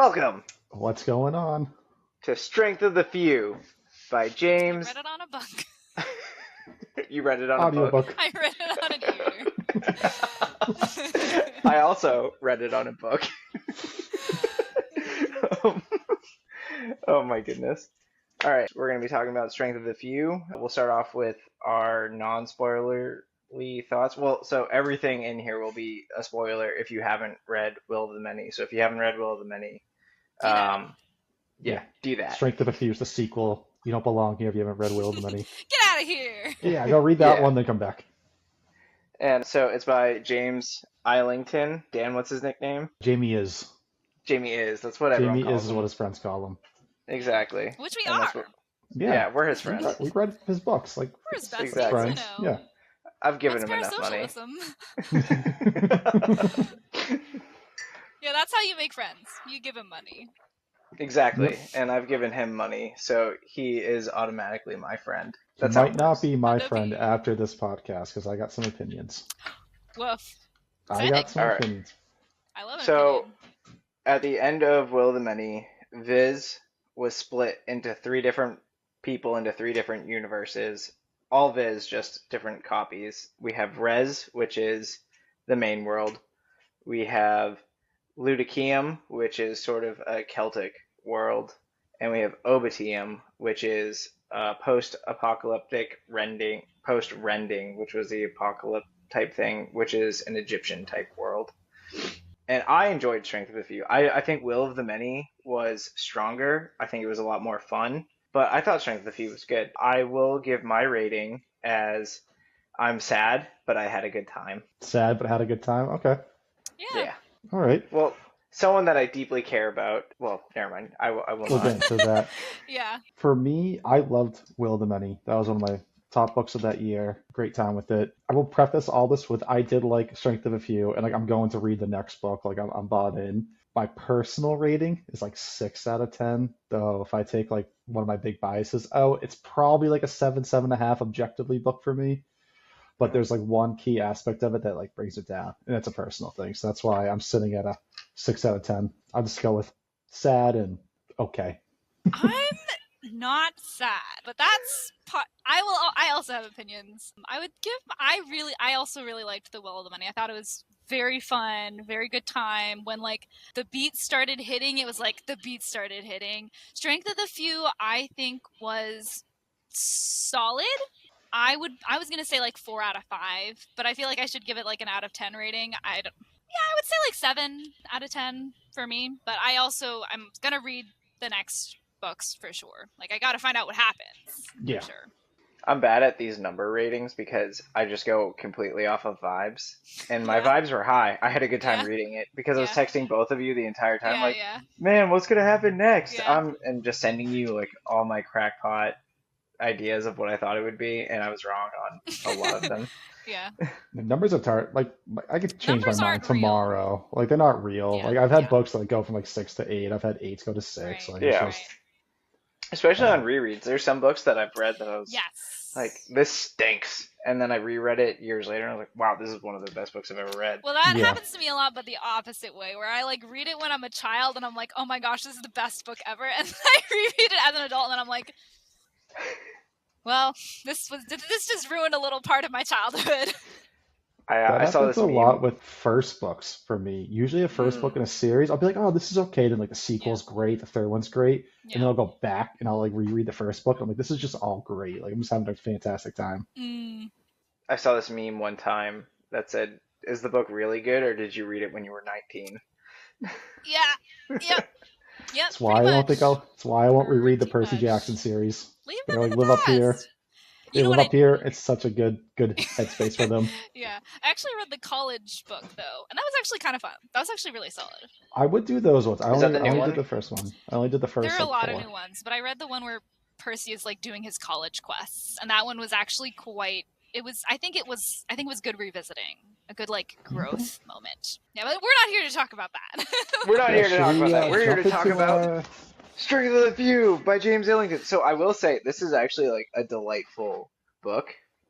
Welcome What's going on? to Strength of the Few by I James. read it on a book. You read it on a book? Audiobook. I read it on an ear. I also read it on a book. Oh my goodness. All right, we're going to be talking about Strength of the Few. We'll start off with our non-spoilerly thoughts. Well, so everything in here will be a spoiler if you haven't read Will of the Many. So if you haven't read Will of the Many, Do that. do that. Strength of the Few is the sequel. You don't belong here if you haven't read Will of the Many. Get out of here. Yeah, go read that Yeah. one, then come back. And so it's by James Islington. Dan, what's his nickname? Jamie is. Jamie is. That's what everyone Jamie calls is him. what his friends call him. Exactly. Which we And that's are. what- Yeah, yeah, we're his friends. we read his books. Like, We're his besties, Exactly. you friends. know. Yeah. I've given That's him enough money. parasocialism. Yeah, that's how you make friends. You give him money. Exactly. Yep. And I've given him money, so he is automatically my friend. He That's how might it not works. be my That'd friend be- after this podcast because I got some opinions. Woof. I got some Alright. opinions. I love it. So, at the end of Will of the Many, Vis was split into three different people into three different universes. All Vis, just different copies. We have Res, which is the main world. We have Ludicium, which is sort of a Celtic world. And we have Obiteum, which is post-apocalyptic post-rending, which was the apocalypse type thing, which is an Egyptian type world. And I enjoyed Strength of the Few. I think Will of the Many was stronger. I think it was a lot more fun. But I thought Strength of the Few was good. I will give my rating as I'm sad, but I had a good time. Sad, but had a good time. Okay. yeah. All right. Well, someone that I deeply care about. Well, never mind. I will We'll not. get into that. Yeah. For me, I loved Will of the Many. That was one of my top books of that year. Great time with it. I will preface all this with I did like Strength of a Few, and like I'm going to read the next book. Like I'm bought in. My personal rating is like 6 out of 10. Though if I take like one of my big biases out, it's probably like a 7, 7.5 objectively book for me. But there's like one key aspect of it that like brings it down, and it's a personal thing. So that's why I'm sitting at a 6 out of 10. I'll just go with sad and okay. I'm not sad, but that's I also have opinions. I also really liked the Will of the Money. I thought it was very fun, very good time. When like the beats started hitting, it was like the beats started hitting. Strength of the Few, I think, was solid. I was gonna say like 4 out of 5, but I feel like I should give it like an out of 10 rating. I would say like 7 out of 10 for me. But I'm gonna read the next books for sure. Like I gotta find out what happens. Yeah. For sure. I'm bad at these number ratings because I just go completely off of vibes. And my Yeah. vibes were high. I had a good time Yeah. reading it because I was Yeah. texting both of you the entire time, Yeah, like, yeah. man, what's going to happen next? Yeah. And just sending you like all my crackpot ideas of what I thought it would be. And I was wrong on a lot of them. Yeah. The numbers are like I could change Numbers my mind aren't real. tomorrow. Like they're not real. Yeah. Like I've had Yeah. books that go from like 6 to 8. I've had 8s go to 6. Right. Like Yeah. it's just Especially on rereads. There's some books that I've read that I was Yes. like, this stinks. And then I reread it years later and I was like, wow, this is one of the best books I've ever read. Well, that Yeah. happens to me a lot, but the opposite way, where I like read it when I'm a child and I'm like, oh my gosh, this is the best book ever, and then I reread it as an adult and then I'm like, well, this just ruined a little part of my childhood. that I saw happens this a meme. lot with first books for me. Usually a first book in a series, I'll be like, oh, this is okay. Then like the sequel's great, the third one's great. And then I'll go back and I'll like reread the first book. I'm like, this is just all great. Like I'm just having a fantastic time. Mm. I saw this meme one time that said, is the book really good or did you read it when you were 19? Yeah. Yep. Yep. That's why That's why I won't reread the Pretty Percy much. Jackson series. Leave They're them like in the live up here. past. They You know live what up here. It's such a good headspace for them. Yeah. I actually read the college book though, and that was actually kind of fun. That was actually really solid. I would do those ones. I Is that only, the I new only one? did the first one. I only did the first. There are a like, lot 4. of new ones, but I read the one where Percy is like doing his college quests, and that one was actually quite. I think it was good revisiting, a good like growth moment. Yeah, but we're not here to talk about that. We're not here to should talk we, about that. We're here jump to talk into, about Strength of the Few by James Islington. So I will say, this is actually like a delightful book.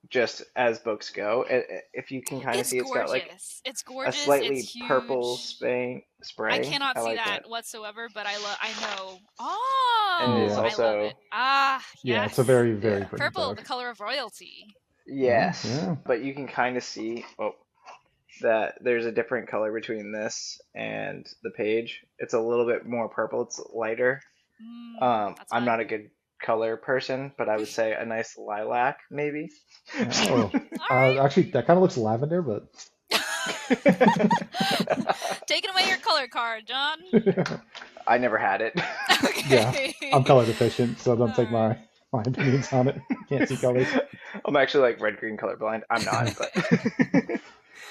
just as books go. If you can kind of It's see, it's got like gorgeous. It's a gorgeous. It's slightly purple huge. I spray. cannot I see like that that. whatsoever, but I know. And it's Oh, Yeah. I love also it. Ah, Yeah, it's a yes. very, very yeah. pretty Purple, the book. color of royalty. Oh, Yes, yeah. but you can kind of see that there's a different color between this and the page. It's a little bit more purple. It's lighter. That's I'm fun. not a good color person, but I would say a nice lilac, maybe. Oh, All right. actually, that kind of looks lavender, but Taking away your color card, John. I never had it. yeah, Okay. I'm color deficient, so don't take Alright. my opinions on it. Can't see colors. I'm actually like red-green colorblind. I'm not, but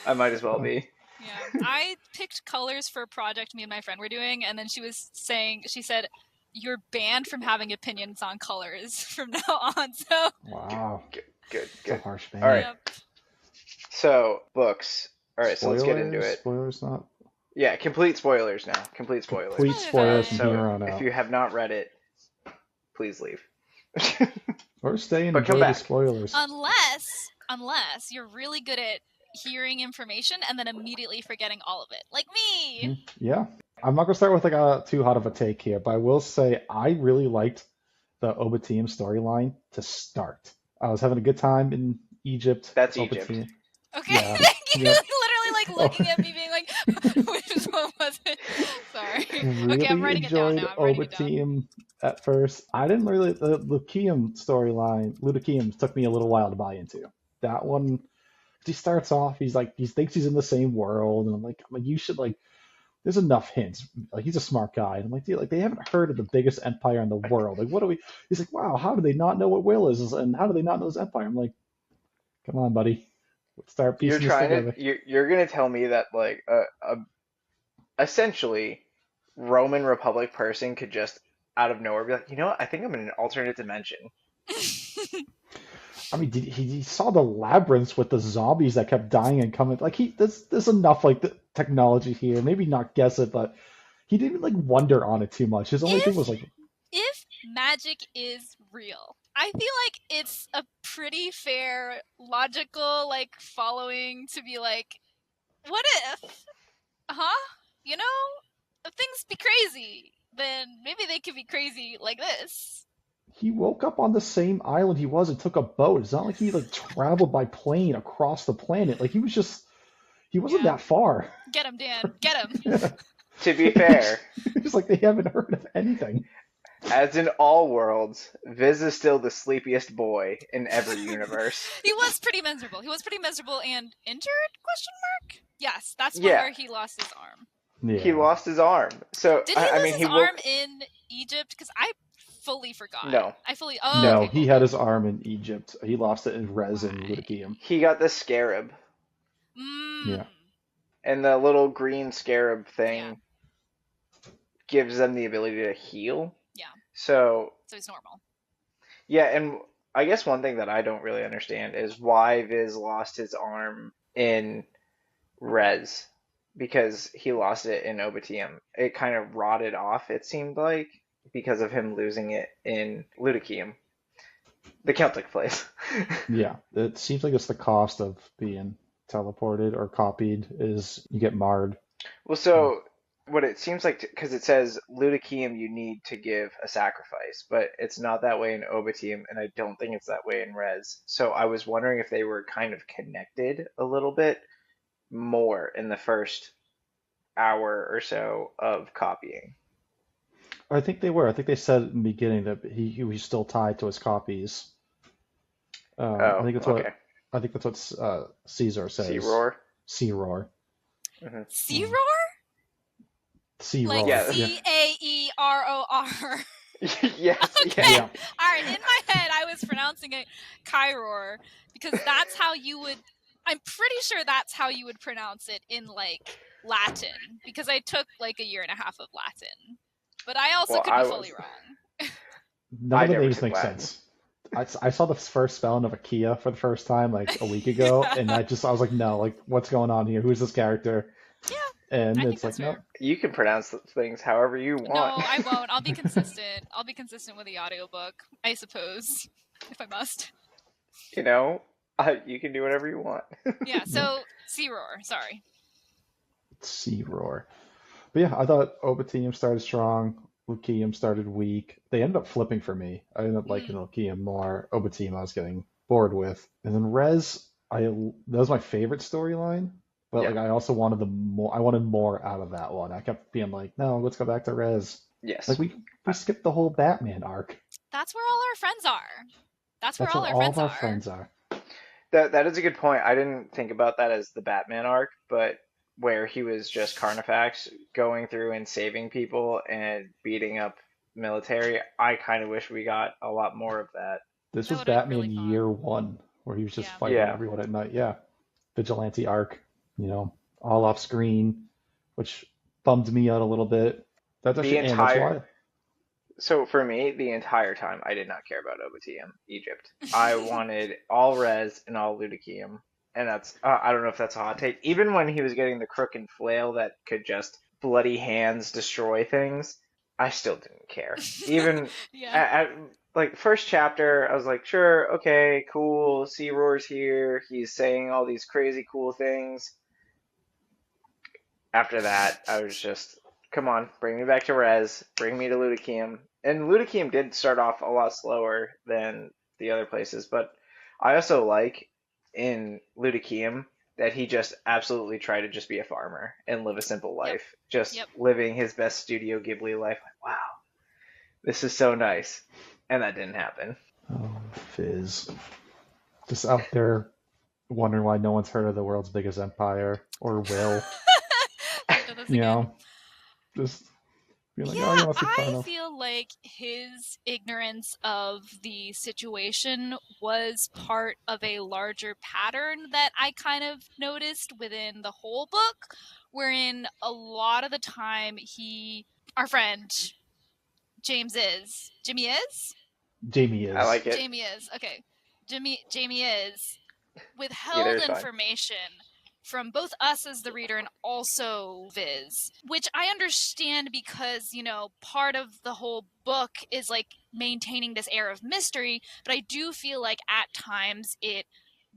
I might as well Uh, be. Yeah. I picked colors for a project me and my friend were doing, and then she said, you're banned from having opinions on colors from now on. So, wow, Good, it's a good. harsh All ban. right. yep. So, books. All right, so let's get into Spoilers, it. spoilers, not Yeah, complete spoilers now. Complete spoilers. complete Spoilers spoilers from time. So, here on if out. you have not read it, please leave. Or stay and But come enjoy the back. spoilers. Unless you're really good at hearing information and then immediately forgetting all of it. Like me. Yeah, I'm not gonna start with like a too hot of a take here, but I will say I really liked the Obiteum storyline to start. I was having a good time in Egypt. That's Egypt. Obiteum. Okay, Yeah. thank you. Yep. Literally like Oh, looking at me being like, which one was it? Sorry. Okay, I'm really writing it down enjoyed now. I'm writing it down. Obiteum at first. I didn't really the Luceum storyline. Luceum took me a little while to buy into. That one, he starts off. He's like he thinks he's in the same world, and I'm like you should like. There's enough hints. Like he's a smart guy. And I'm like, dude, like they haven't heard of the biggest empire in the world. Like, what do we? He's like, wow, how do they not know what will is, and how do they not know this empire? I'm like, come on, buddy, let's start You're piecing this trying to together. you're gonna tell me that like a essentially Roman Republic person could just out of nowhere be like, you know what? I think I'm in an alternate dimension. I mean, he saw the labyrinths with the zombies that kept dying and coming. Like there's enough like the technology here. Maybe not guess it, but he didn't like wonder on it too much. His only thing if was like, if magic is real, I feel like it's a pretty fair, logical, like following to be like, what if? Huh? You know, if things be crazy, then maybe they could be crazy like this. he woke up on the same island he was and took a boat. It's not like he like traveled by plane across the planet. Like he wasn't Yeah. that far. Get him, Dan. Get him. To be fair, It's like they haven't heard of anything. as in all worlds, Viz is still the sleepiest boy in every universe. He was pretty miserable. He was pretty miserable and injured? Question mark? Yes, that's Yeah, where he lost his arm. he Yeah. lost his arm. So Did he I lose mean, his he arm woke. in Egypt? Because I fully forgot. No, I fully. Oh, No, okay, he cool, had cool. his arm in Egypt. He lost it in Rez and Right. Ludikium. he got the scarab, Yeah. and the little green scarab Yeah. thing gives them the ability to heal. Yeah. So So he's normal. yeah, and I guess one thing that I don't really understand is why Viz lost his arm in Res, because he lost it in Obitium. It kind of rotted off, it seemed like, because of him losing it in Ludikium, the Celtic place. Yeah. It seems like it's the cost of being teleported or copied is you get marred. Well, so what it seems like, because it says Ludikium, you need to give a sacrifice, but it's not that way in Obitium, and I don't think it's that way in Res. So I was wondering if they were kind of connected a little bit more in the first hour or so of copying. I think they were. I think they said in the beginning that he was still tied to his copies. Oh, okay. I think that's what Caesar Sea says. roar. Sea roar. Hmm. Sea Mm. roar? Sea Like roar. Yeah. Yeah. CAEROR. Yes, Okay. yes. Yeah. All right. In my head, I was pronouncing it Kyror because that's how you would. I'm pretty sure that's how you would pronounce it in like Latin because I took like a year and a half of Latin, but I also Well, could be I fully was. wrong. None I of the never names took make Latin. sense. I saw the first spelling of Akia for the first time like a week ago, and I was like, no, like what's going on here? Who's this character? Yeah, And I think it's like, that's fair. no, You can pronounce things however you No, want. I won't. I'll be consistent. I'll be consistent with the audiobook, I suppose, if I must. You know, You can do whatever you want. Yeah, so Sea Roar, sorry. Sea Roar. But yeah, I thought Obiteum started strong. Luceum started weak. They ended up flipping for me. I ended up liking Mm, Luceum more. Obiteum I was getting bored with. And then Res, that was my favorite storyline. But Yeah. like I also wanted I wanted more out of that one. I kept being like, no, let's go back to Res. Like Yes. we skipped the whole Batman arc. that's where all our friends are. That's where That's where all our all of friends our are. friends are. That is a good point. I didn't think about that as the Batman arc, but where he was just Carnifex going through and saving people and beating up military. I kind of wish we got a lot more of that. This That was would have been really Batman year fun. one, where he was just Yeah. fighting Yeah. everyone at night. Yeah, vigilante arc, all off screen, which bummed me out a little bit. That's The actually, and that's entire why. So for me, the entire time I did not care about Obitium, Egypt. I wanted all res and all Ludicium. And that's I don't know if that's a hot take. Even when he was getting the crook and flail that could just bloody hands destroy things, I still didn't care. Even Yeah. at like first chapter, I was like, sure, okay, cool. Sea Roar's here. He's saying all these crazy cool things. After that, I was just, come on, bring me back to res, bring me to Ludicium. And Ludicium did start off a lot slower than the other places, but I also like in Ludicium that he just absolutely tried to just be a farmer and live a simple Yep. life, just Yep. living his best Studio Ghibli life. Like, wow, this is so nice. And that didn't happen. Oh, Fizz, just out there wondering why no one's heard of the world's biggest empire or will. He did this You again. know, just being like, oh, Yeah, you must be far I enough. feel like his ignorance of the situation was part of a larger pattern that I kind of noticed within the whole book, wherein a lot of the time our friend, Jamie is? Jamie I is. like it. Jamie is, okay. Jamie is Either withheld is fine. information from both us as the reader and also Viz, which I understand because, part of the whole book is like maintaining this air of mystery, but I do feel like at times it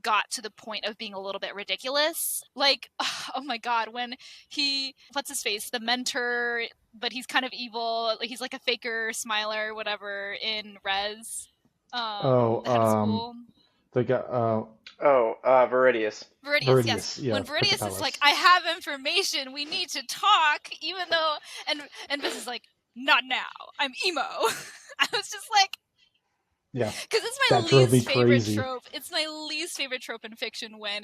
got to the point of being a little bit ridiculous. Like, oh my god, when what's his face, the mentor, but he's kind of evil, he's like a faker, smiler, whatever, in Res, Oh, the head of school. the guy, Oh, Viridius. Viridius, yes. Viridius, yeah, When Viridius is like, Capitellus. I have information, we need to talk, even though, and Viz is like, not now, I'm emo. I was just like, Yeah, because it's my that drove me least favorite crazy. trope. It's my least favorite trope in fiction when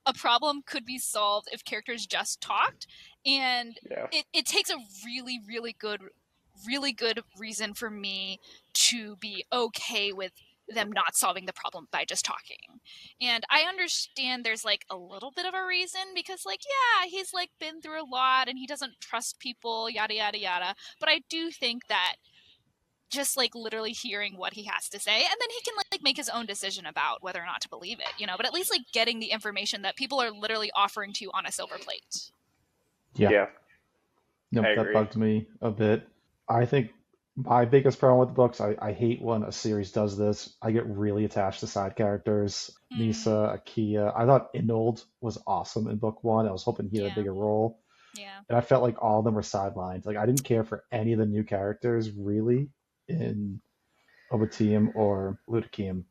a problem could be solved if characters just talked, and Yeah. it takes a really, really good reason for me to be okay with them not solving the problem by just talking. And I understand there's like a little bit of a reason because like, yeah, he's like been through a lot and he doesn't trust people, yada yada yada. But I do think that just like literally hearing what he has to say, and then he can like make his own decision about whether or not to believe it, but at least like getting the information that people are literally offering to you on a silver plate. Yeah, Yeah, I nope, that agree. bugged me a bit. I think my biggest problem with the books, I hate when a series does this. I get really attached to side characters. Misa, Akia. I thought Inold was awesome in book one. I was hoping he had a Yeah, bigger role. yeah. And I felt like all of them were sidelined. Like I didn't care for any of the new characters really in Obiteum or Ludikium.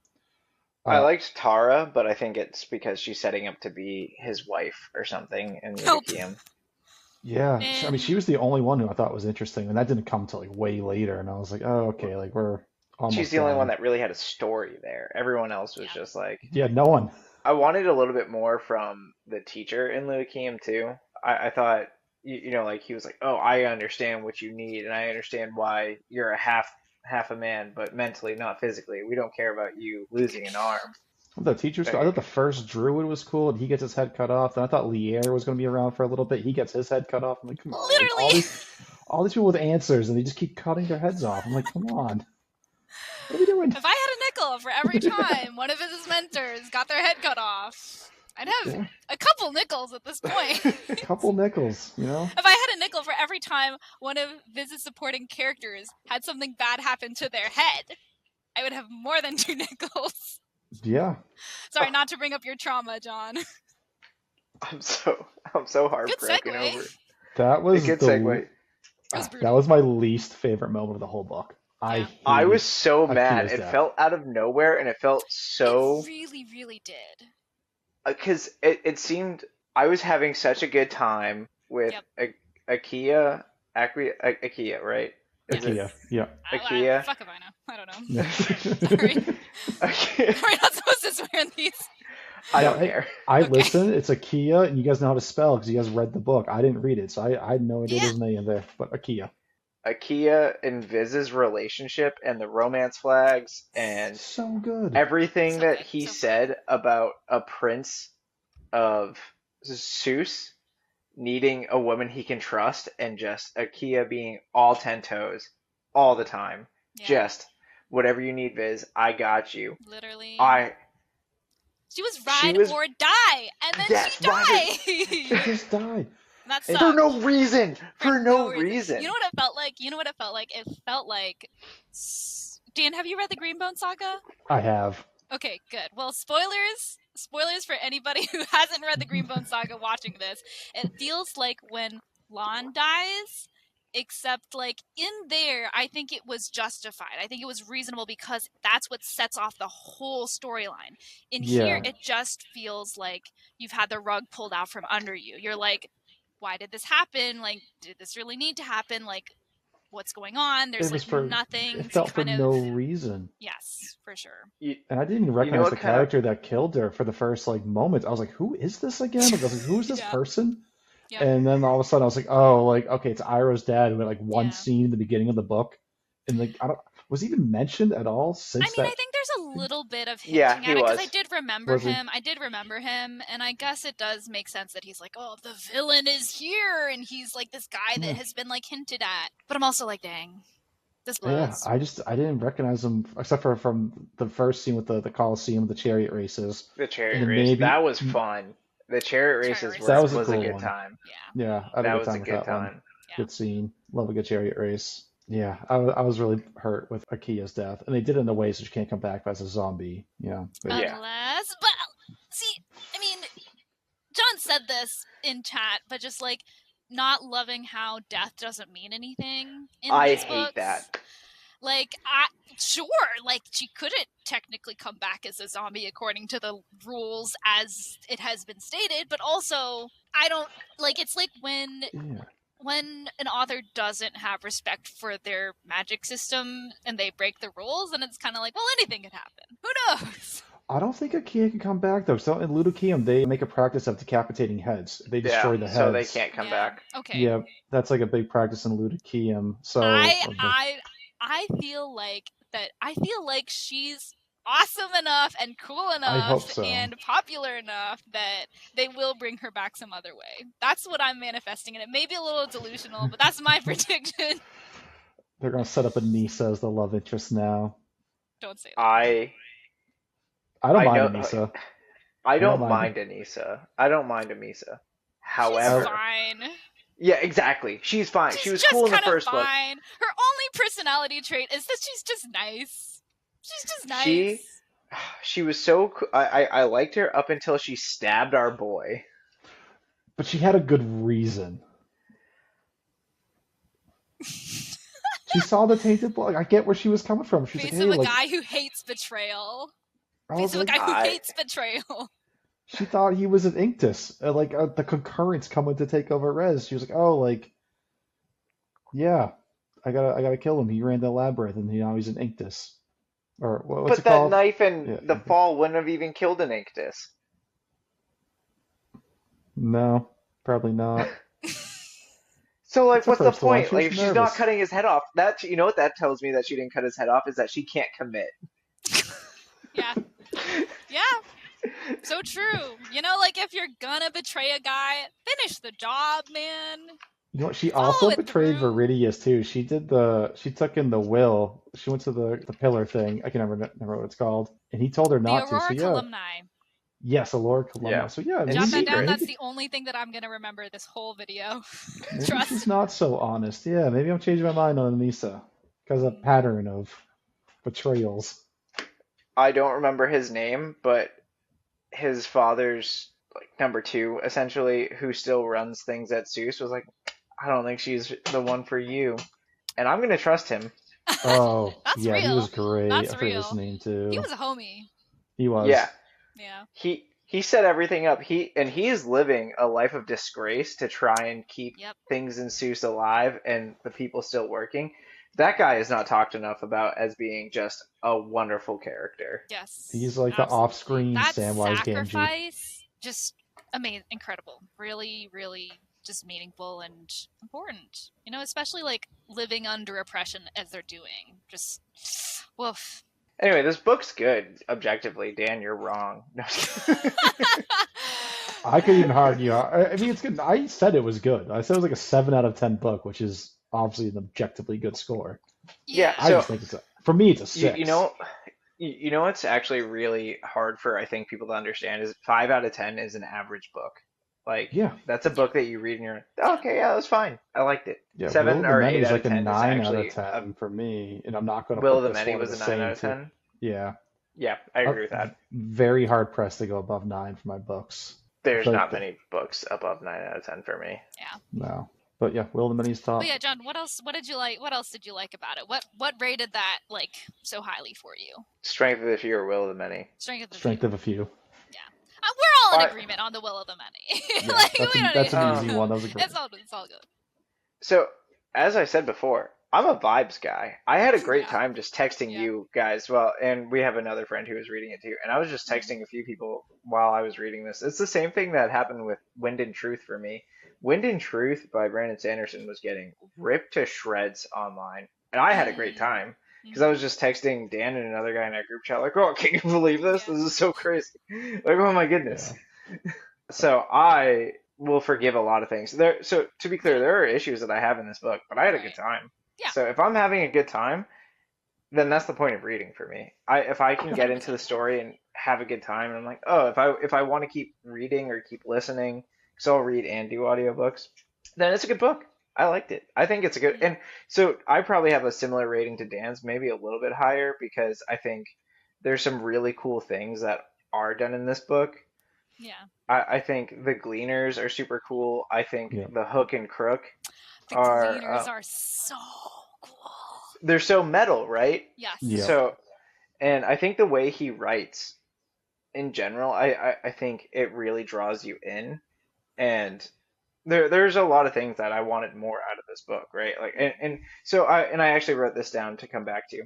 I Uh, liked Tara, but I think it's because she's setting up to be his wife or something in Nope. Ludikium. yeah, I mean, And she was the only one who I thought was interesting, and that didn't come till like way later. And I was like, oh, okay, like we're She's almost the only one done. that really had a story there. Everyone else was yeah, just like, Yeah, no one. I wanted a little bit more from the teacher in Ludikium too. I thought, like he was like, oh, I understand what you need, and I understand why you're a half a man, but mentally, not physically. We don't care about you losing an arm. The teacher's cool. I thought Like, the first Druid was cool, and he gets his head cut off. Then I thought Lier was going to be around for a little bit. He gets his head cut off. I'm like, come on, like literally. all these people with answers, and they just keep cutting their heads off. I'm like, come on, what are we doing? If I had a nickel for every time one of his mentors got their head cut off, I'd have Yeah, a couple nickels at this point. couple nickels, you know? If I had a nickel for every time one of Viz's supporting characters had something bad happen to their head, I would have more than two nickels. Yeah. Sorry, not to bring up your trauma, John. I'm so Good heartbroken segue. over That a was good segue. It was that brutal. was my least favorite moment of the whole book. I Yeah. I was hated so mad. Akia's It death. felt out of nowhere, and it felt It so really, really did. because it seemed I was having such a good time with Yep. Akia, Akia, right? Is it Akia. Yes. Yeah. Akia? Fuck if I know. I don't know. Yeah. Sorry. Akia. We're not supposed to swear in these. I No, don't hey, care. I Okay. listen. It's Akia, and you guys know how to spell because you guys read the book. I didn't read it, so I had no idea Yeah. there's an A in there. But Akia, Akia and Viz's relationship and the romance flags and so good. everything So that good. he So fun. said about a prince of Zeus needing a woman he can trust and just Akia being all 10 toes all the time. Yeah. Just whatever you need, Viz, I got you. Literally. I She was she ride was or die, and then yes, she She died. just died. That It, for sucked. no reason. For For no no reason. You know reason. what it felt like? It felt like. Dan, have you read the Greenbone Saga? I have. Okay, good. Well, spoilers for anybody who hasn't read the Greenbone Saga watching this. It feels like when Lon dies, except like in there, I think it was justified. I think it was reasonable because that's what sets off the whole storyline. In here, Yeah. it just feels like you've had the rug pulled out from under you. You're like, why did this happen? Like, did this really need to happen? Like, what's going on? There's It was like for. nothing It to felt for kind no of. reason. Yes, for sure. You, And I didn't even you know recognize what the kind of character that killed her for the first like moment. I was like, who is this again? Like, I was like, who is this Yeah. person? Yep. And then all of a sudden I was like, oh, like okay, it's Iroh's dad who had like one Yeah. scene in the beginning of the book. And like I don't was he even mentioned at all I since mean, I that think there's a little bit of yeah, hinting he at it because I was. did remember was he? him. And I guess it does make sense that he's like, oh, the villain is here, and he's like this guy that Yeah. has been like hinted at. But I'm also like, dang, this Yeah, blows. I didn't recognize him except for from the first scene with the Coliseum, the chariot races. The And chariot then race. maybe That was fun. The chariot Chariot races races that were was a were was a cool good fun. one. time. Yeah. Yeah, I had a That good was a time with good that one. time. Yeah. Good scene. Love a good chariot race. Yeah, I was really hurt with Akia's death, and they did it in a way so she can't come back as a zombie. Yeah, but Yeah. But see, I mean, John said this in chat, but just like not loving how death doesn't mean anything in I these hate books. that. Like, sure, like she couldn't technically come back as a zombie according to the rules as it has been stated, but also I don't like. It's like yeah. when an author doesn't have respect for their magic system and they break the rules, and it's kind of like, well, anything could happen. Who knows? I don't think Akia can come back though. So in Luceum, they make a practice of decapitating heads. They Yeah, destroy the so they heads. can't come Yeah. back. Okay. Yeah, that's like a big practice in Luceum. So I feel like that. I feel like she's awesome enough and cool I hope enough so. and popular enough that they will bring her back some other way. That's what I'm manifesting, and it may be a little delusional, but that's my prediction. They're gonna set up Anissa as the love interest now. Don't say that. I don't I mind know Anissa. I don't don't mind mind Anissa. I don't mind Amisa. She's However, fine. yeah, exactly. She's fine. She She's was just cool in the kind of first book. fine. Her only personality trait is that she's just nice. She's just nice. She was so I liked her up until she stabbed our boy. But she had a good reason. She saw the tainted blood. I get where she was coming from. She's Face like, of hey, a like guy who hates betrayal. I Face was of a like, guy who I hates betrayal. she thought he was an Inctus. The concurrents coming to take over Res. She was like, oh, like, yeah, I gotta kill him. He ran the labyrinth, and now he's an Inctus. Or what's but it that called? knife in Yeah, the fall wouldn't have even killed an Inctus. no, probably not. So like It's the what's the first one. point? She Like was if she's not nervous. cutting his head off, that you know what that tells me that she didn't cut his head off is that she can't commit. Yeah. Yeah. So true. You know, like if you're gonna betray a guy, finish the job, man. You know what? She Follow also it betrayed through. Viridius too. She took in the will. She went to the pillar thing. I can never remember what it's called. And he told her The not to. So Aurora yeah. Columni. Yes, a Lord Yeah. Columna. So yeah, In Jot that down. secret. That's the only thing that I'm gonna remember this whole video. maybe Trust. she's not so honest. Yeah, maybe I'm changing my mind on Anissa because of a pattern of betrayals. I don't remember his name, but his father's like number two, essentially, who still runs things at Seuss, was like, I don't think she's the one for you, and I'm gonna trust him. Oh, That's yeah, he was real. great. I That's forget his real. name He too. was a homie. He Yeah, was. Yeah. he set everything up. He is living a life of disgrace to try and keep Yep. things in Seuss alive and the people still working. That guy is not talked enough about as being just a wonderful character. He's Yes. like the Absolutely. off-screen That Samwise Gamgee. sacrifice, just amazing, incredible. Really, really just meaningful and important. You know, especially like living under oppression as they're doing. Just woof. Anyway, this book's good, objectively. Dan, you're wrong. No, I could even argue. I mean, it's good. I said it was good. I said it was like a 7 out of 10 book, which is obviously an objectively good score. yeah, I Yeah. so just think for me, it's a you, you 6. know you know what's actually really hard for I think people to understand is 5 out of 10 is an average book. Like Yeah, that's a Yeah. book that you read and you're Yeah. okay, yeah, that's fine. I liked it. yeah. Will Seven of the or Many eight is out like of a ten is 9 out of actually a 10 for me, and I'm not going to Will of put the this Many one in was the a 9 out same of two. 10. Yeah, Yeah, I I'm agree with that. very hard pressed to go above 9 for my books. I There's feel not like many books above 9 out of 10 for me. Yeah. no, but yeah, Will of the Many's But yeah, top. John, what else? What did you like? What else did you like about it? What rated that like so highly for you? Strength of the Few or Will of the Many. Strength of the Few. Strength of a Few. Yeah, we're all in I, agreement on the Will of the Many. Yeah, Like we don't that's need. an easy uh, one. That was a great. It's all good. so, as I said before, I'm a vibes guy. I had a great Yeah. time just texting Yeah. you guys. Well, and we have another friend who was reading it too. And I was just Mhm. texting a few people while I was reading this. It's the same thing that happened with Wind and Truth for me. Wind and Truth by Brandon Sanderson was getting ripped to shreds online. And I had a great Mm. time because I Mhm. was just texting Dan and another guy in our group chat, like, oh, can you believe this? Yeah. This is so crazy. Like, oh my goodness. Yeah, So I will forgive a lot of things. So to be clear, Yeah. there are issues that I have in this book, but I had a good Right. time. Yeah. So if I'm having a good time, then that's the point of reading for me. If I can get into the 100%. story and have a good time, and I'm like, oh, if I want to keep reading or keep listening, because I'll read and do audiobooks, then it's a good book. I liked it. I think it's a good, Mm. and so I probably have a similar rating to Dan's, maybe a little bit higher, because I think there's some really cool things that are done in this book. Yeah. I think the Gleaners are super cool. I think yeah, the Hook and Crook The are Gleaners are so cool. they're so metal, right? yeah. Yes. So, and I think the way he writes in general, I think it really draws you in. And there's a lot of things that I wanted more out of this book, right? Like, and so I actually wrote this down to come back to,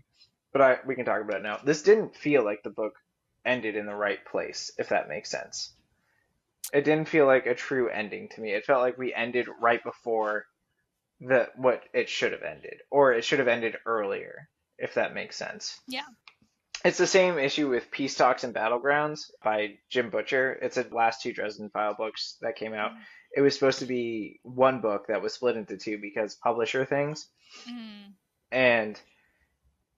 but we can talk about it now. This didn't feel like the book ended in the right place, if that makes sense. It didn't feel like a true ending to me. It felt like we ended right before the what it should have ended, or it should have ended earlier, if that makes sense. Yeah. It's the same issue with Peace Talks and Battlegrounds by Jim Butcher. It's the last two Dresden File books that came out. Mm. It was supposed to be one book that was split into two because publisher things. Mm. And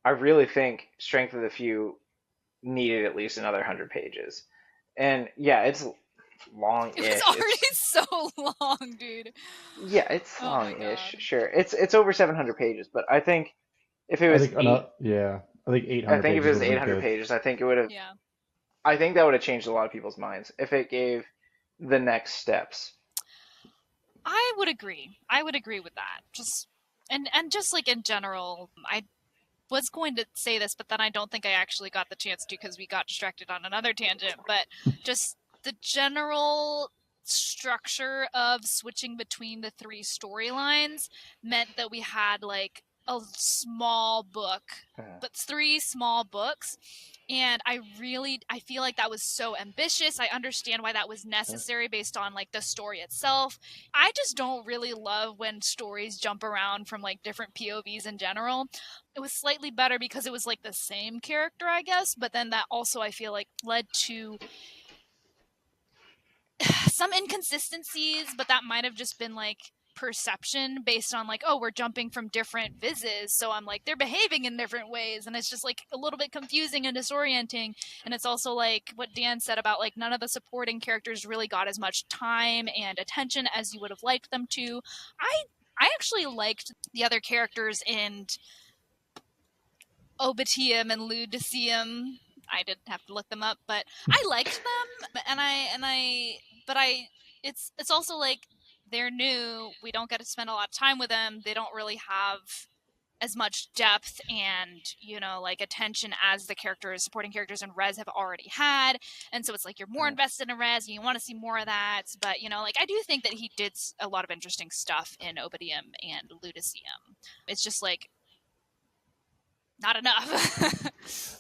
I really think Strength of the Few needed at least another 100 pages. And yeah, it's It was long-ish. already so long, dude. Yeah, it's Oh my long-ish. god. Sure, it's over 700 pages, but I think if it I was think another. Yeah, I think I 800 think if it pages was would have been 800 good. pages, I think it would have. Yeah. I think that would have changed a lot of people's minds if it gave the next steps. I would agree. I would agree with that. Just and just like in general, I was going to say this, but then I don't think I actually got the chance to because we got distracted on another tangent. But just the general structure of switching between the three storylines meant that we had like a small book, but three small books. And I feel like that was so ambitious. I understand why that was necessary based on like the story itself. I just don't really love when stories jump around from like different POVs in general. It was slightly better because it was like the same character, I guess, but then that also I feel like led to some inconsistencies, but that might have just been like perception based on like, oh, we're jumping from different vises, so I'm like they're behaving in different ways, and it's just like a little bit confusing and disorienting. And it's also like what Dan said about like none of the supporting characters really got as much time and attention as you would have liked them to. I actually liked the other characters in Obiteum and Luceum. I didn't have to look them up, but I liked them, but it's also like they're new. We don't get to spend a lot of time with them. They don't really have as much depth and, you know, like attention as the supporting characters in Res have already had. And so it's like you're more invested in Res and you want to see more of that. But, you know, like I do think that he did a lot of interesting stuff in Obiteum and Luceum. It's just like not enough.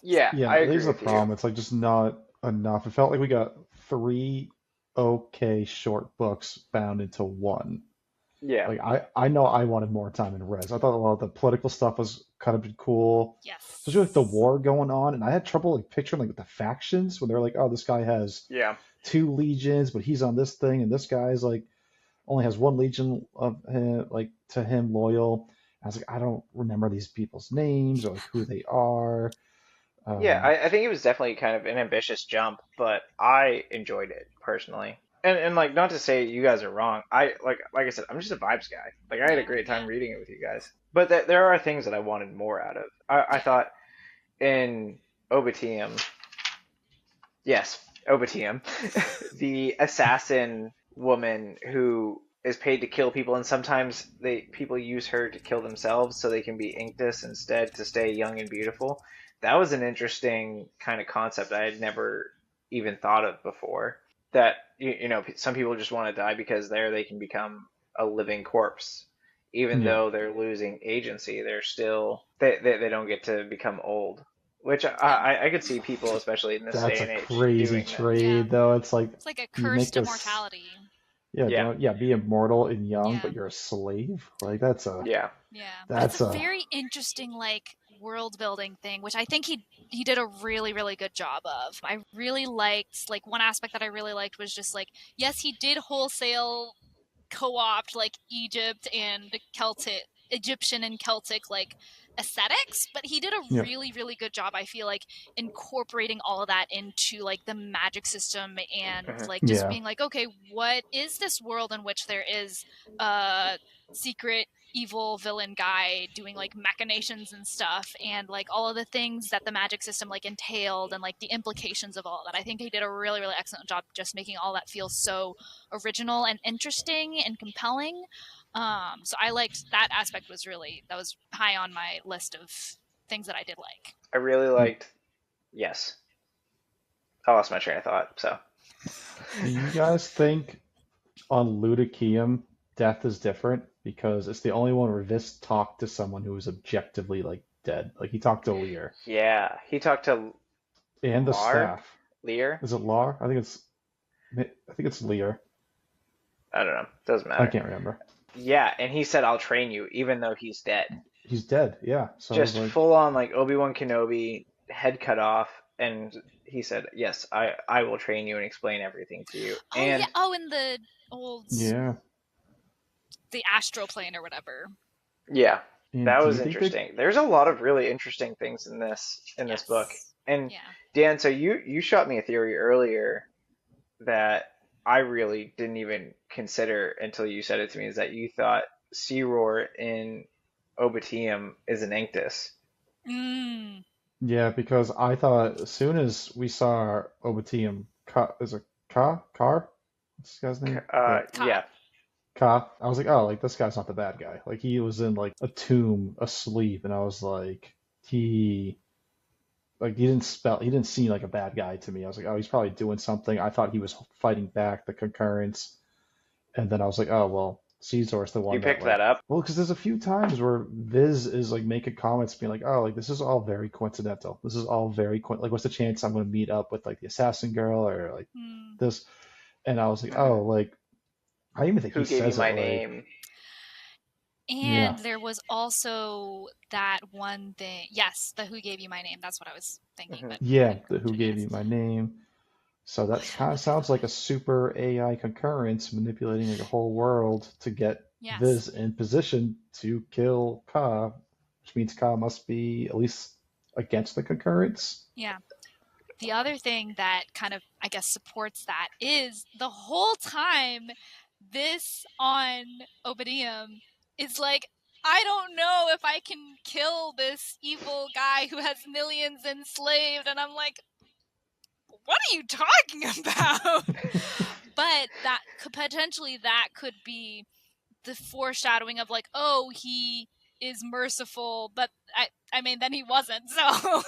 Yeah, Yeah, I agree there's a with you. problem. It's like just not enough. It felt like we got three okay short books bound into one. Yeah. Like I know I wanted more time in Res. I thought a lot of the political stuff was kind of cool, especially like the Yes. war going on, and I had trouble like picturing like the factions when they're like, oh, this guy has Yeah. two legions, but he's on this thing, and this guy's like only has one legion of him, like to him loyal. I was like, I don't remember these people's names or like who they are. Yeah, Um, I think it was definitely kind of an ambitious jump, but I enjoyed it personally. And like not to say you guys are wrong. I said, I'm just a vibes guy. Like I had a Yeah. great time Yeah. reading it with you guys. But there are things that I wanted more out of. I Yeah. thought in Obitium, yes, Obitium, the assassin woman who is paid to kill people, and sometimes people use her to kill themselves so they can be Inctus instead to stay young and beautiful. That was an interesting kind of concept I had never even thought of before. That you know, some people just want to die because there they can become a living corpse, even yeah, though they're losing agency. They're still they don't get to become old, which Yeah. I could see people, especially in this that's day a and age, crazy doing that. Yeah. trade though. It's like It's like a you curse make to us, mortality. yeah, Yeah, don't, yeah, be immortal and young, Yeah. but you're a slave. Like that's a yeah. Yeah, but it's that's a a very interesting like world building thing, which I think he did a really really good job of. I really liked like one aspect that I really liked was just like yes, he did wholesale co-opt like Egyptian and Celtic like aesthetics, but he did a yeah really really good job I feel like incorporating all of that into like the magic system and Hmm. like just yeah being like okay, what is this world in which there is a secret evil villain guy doing like machinations and stuff and like all of the things that the magic system like entailed and like the implications of all that. I think he did a really really excellent job just making all that feel so original and interesting and compelling. So I liked that aspect that was high on my list of things that I did like. I really liked. Yes, I lost my train of thought. So Do you guys think on Ludiceum death is different because it's the only one where Vis talked to someone who was objectively like dead? Like he talked to Lear yeah, he talked to and the Lar, staff. Lear. Is it Lar? I think it's Lear. I don't know. Doesn't I matter. can't remember. Yeah, and he said, "I'll train you," even though he's dead. He's dead. Yeah. So I was Just like, full on like Obi-Wan Kenobi, head cut off, and he said, "Yes, I will train you and explain everything to you." Oh yeah. And Oh, in the old yeah. the astral plane or whatever. yeah, And that do was you think they? interesting. There's a lot of really interesting things in this book. Yes. And Yeah. Dan, so you shot me a theory earlier that I really didn't even consider until you said it to me, is that you thought Roar in Obitium is an Inctus. Mm. Yeah, because I thought as soon as we saw Obitium, is it Car? What's this guy's name? The Ka. Yeah. I was like, oh, like this guy's not the bad guy. Like he was in like a tomb asleep, and I was like, he didn't seem like a bad guy to me. I was like, oh, he's probably doing something. I thought he was fighting back the concurrence, and then I was like, oh well, Caesar's the You one that picked that like, up? well, because there's a few times where Viz is like making comments, being like, oh, like this is all very coincidental. This is all very like, what's the chance I'm going to meet up with like the assassin girl or like Mm. this? And I was like, Hmm. oh, like I even think he Who gave you says it my like, name? yeah, And there was also that one thing. Yes, the who gave you my name. That's what I was thinking, Hmm. but yeah, couldn't the quite who mention. gave Yes. you my name. So Oh that's yeah, kind of that's a good sounds like a one. super AI concurrence manipulating like a whole world to get Yes. Viz in position to kill Ka, which means Ka must be at least against the concurrence. Yeah. The other thing that kind of, I guess, supports that is the whole time this on Obitium is like, I don't know if I can kill this evil guy who has millions enslaved. And I'm like, what are you talking about? But that could potentially be the foreshadowing of like, oh, he is merciful, but I mean, then he wasn't. So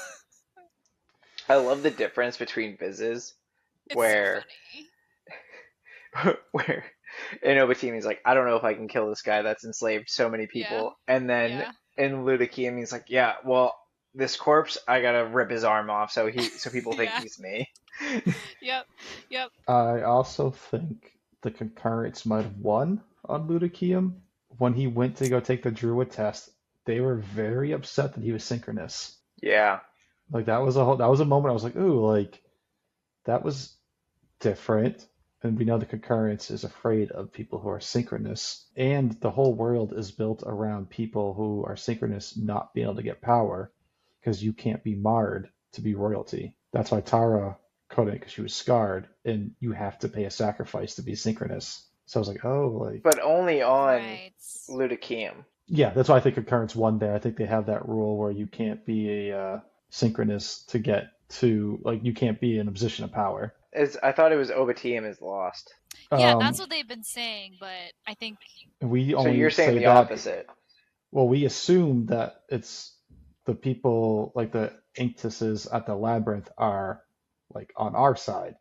I love the difference between Viz's, it's so where funny. where in Obiteum he's like, I don't know if I can kill this guy that's enslaved so many Yeah. people, and then Yeah. in Luceum he's like, yeah, well, this corpse, I gotta rip his arm off so people think Yeah. he's me. Yep. Yep. I also think the concurrents might have won on Ludikium. When he went to go take the Druid test, they were very upset that he was synchronous. Yeah, Like that was a moment I was like, ooh, like that was different. And we know the concurrence is afraid of people who are synchronous. And the whole world is built around people who are synchronous not being able to get power because you can't be marred to be royalty. That's why Tara couldn't because she was scarred, and you have to pay a sacrifice to be synchronous. So I was like, oh, like, but only on Right. Luceum. yeah, that's why I think concurrence won there. I think they have that rule where you can't be a synchronous to get to, like, you can't be in a position of power. I thought it was Obiteum is lost. Yeah, that's Um, what they've been saying, but I think we So you're only saying say the that, opposite. well, we assume that it's the people, like the Inktuses at the Labyrinth are, like, on our side.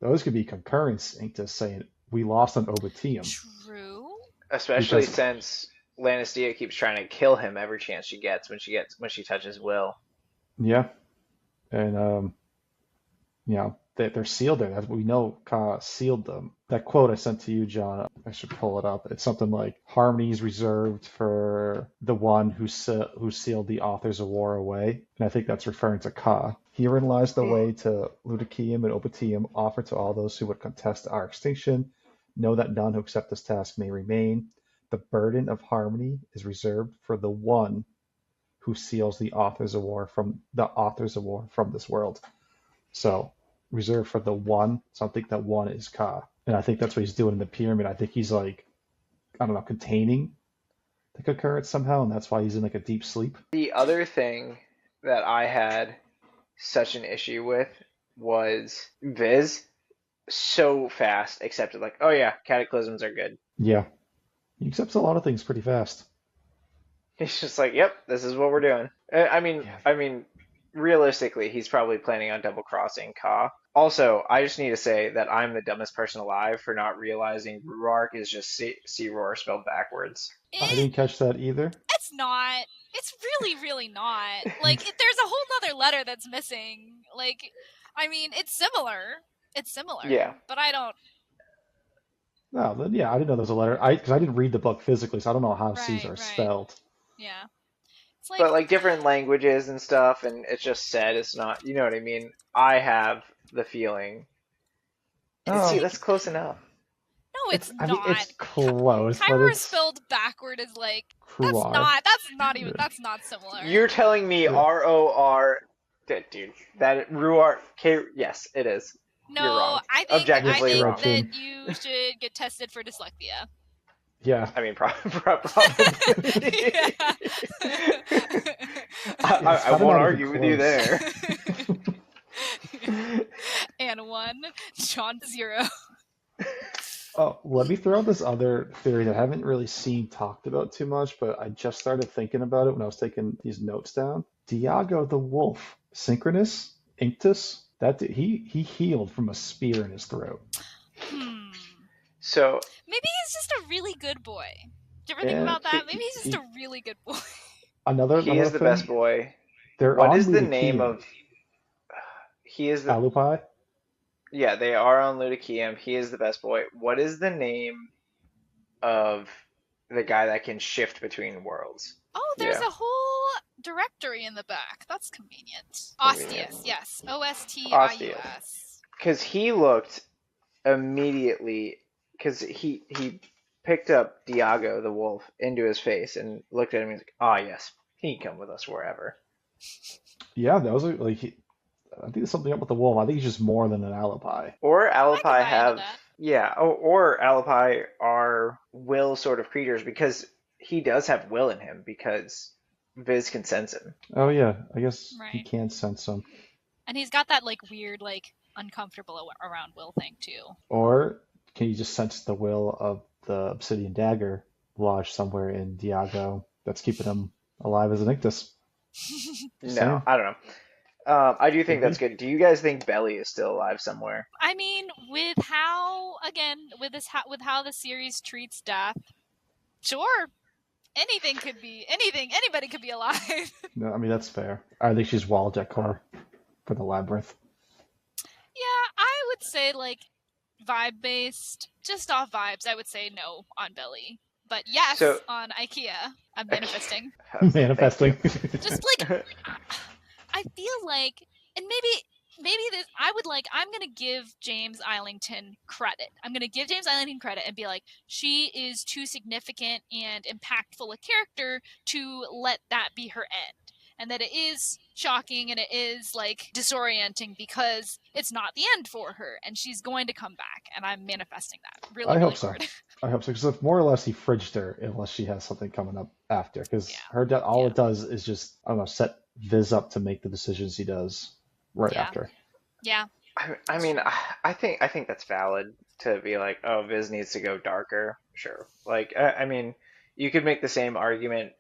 Those could be concurrence Inktus saying, we lost on Obitium. true. Especially Because, since Lannistia keeps trying to kill him every chance she gets when she touches Will. yeah, and, they're sealed there. That's what we know. Ka sealed them. That quote I sent to you, John, I should pull it up. It's something like harmony is reserved for the one who sealed the authors of war away. And I think that's referring to Ka. Herein lies the way to Ludikium and Obitium, offered to all those who would contest our extinction. Know that none who accept this task may remain. The burden of harmony is reserved for the one who seals the authors of war from this world. So reserved for the one. So I think that one is Ka. And I think that's what he's doing in the pyramid. I think he's like, I don't know, containing the concurrence somehow, and that's why he's in like a deep sleep. The other thing that I had such an issue with was Viz so fast accepted, like, oh yeah, cataclysms are good. Yeah. He accepts a lot of things pretty fast. He's just like, yep, this is what we're doing. Yeah. I mean, realistically, he's probably planning on double crossing Ka. Also, I just need to say that I'm the dumbest person alive for not realizing Ruark is just C-Roar spelled backwards. I didn't catch that either. It's not. It's really, really not. Like, there's a whole other letter that's missing. Like, I mean, it's similar. It's similar. Yeah. But I don't. No, then yeah, I didn't know there was a letter. Because I didn't read the book physically, so I don't know how C's Right, are right. spelled. Yeah. It's like. But like different languages and stuff, and it's just said, it's not, you know what I mean? I have the feeling. And see, Oh, that's close enough. No, it's I not. mean, it's close, but Kyra it's spelled backward is like. Cruar. That's not even. Yeah. That's not similar. You're telling me Yeah. R-O-R, dude, that Ruark, yes, it is. No, You're wrong. I think Objectively Yes, wrong. that you should get tested for dyslexia. Yeah. I mean, probably. Yeah. Yeah, I it's won't not argue even with you close. there. And 1, John 0. Oh, let me throw out this other theory that I haven't really seen talked about too much, but I just started thinking about it when I was taking these notes down. Diago the wolf, synchronous, Inctus, he healed from a spear in his throat. So Maybe he's just a really good boy. Do you ever think Yeah, about that? Maybe he's just a really good boy. Another he is the thing, best boy. they're What on is the name Ludikium. of? He is the. Alupai? Yeah, they are on Ludikium. He is the best boy. What is the name of the guy that can shift between worlds? Oh, there's Yeah. a whole directory in the back. That's convenient. Convenient. Ostius, yes. Ostius. Because he looked immediately, because he picked up Diago the wolf into his face and looked at him and he's like, ah, yes, he can come with us wherever. Yeah, that was like, I think there's something up with the wolf. I think he's just more than an Alupai. Or I could Alapai buy into have, that. yeah, or Alapai are will sort of creatures because he does have will in him because Viz can sense him. Oh yeah, I guess he Right. can sense him. And he's got that like weird like uncomfortable around Will thing too. Or can you just sense the will of the obsidian dagger lodged somewhere in Diago that's keeping him alive as an Ictus? Just No, saying. I don't know. I do think Could that's be. good. Do you guys think Belly is still alive somewhere? I mean, with how again with this with how the series treats death, sure, anything could be anything. Anybody could be alive. No, I mean, that's fair. I think she's wall decor for the Labyrinth. Yeah, I would say like vibe based, just off vibes. I would say no on Belly, but So, yes on IKEA. I'm manifesting. thank you. Manifesting. Just like I feel like, and maybe this I'm gonna give James Islington credit. I'm gonna give James Islington credit and be like, she is too significant and impactful a character to let that be her end. And that it is shocking and it is like disorienting because it's not the end for her and she's going to come back. And I'm manifesting that really, I really hope so. hard. I hope so. Because more or less he fridged her unless she has something coming up after. Because Yeah. her death, all Yeah. it does is just, I don't know, set Viz up to make the decisions he does right Yeah. after. Yeah. I mean, I think that's valid to be like, oh, Viz needs to go darker. Sure. Like, I mean, you could make the same argument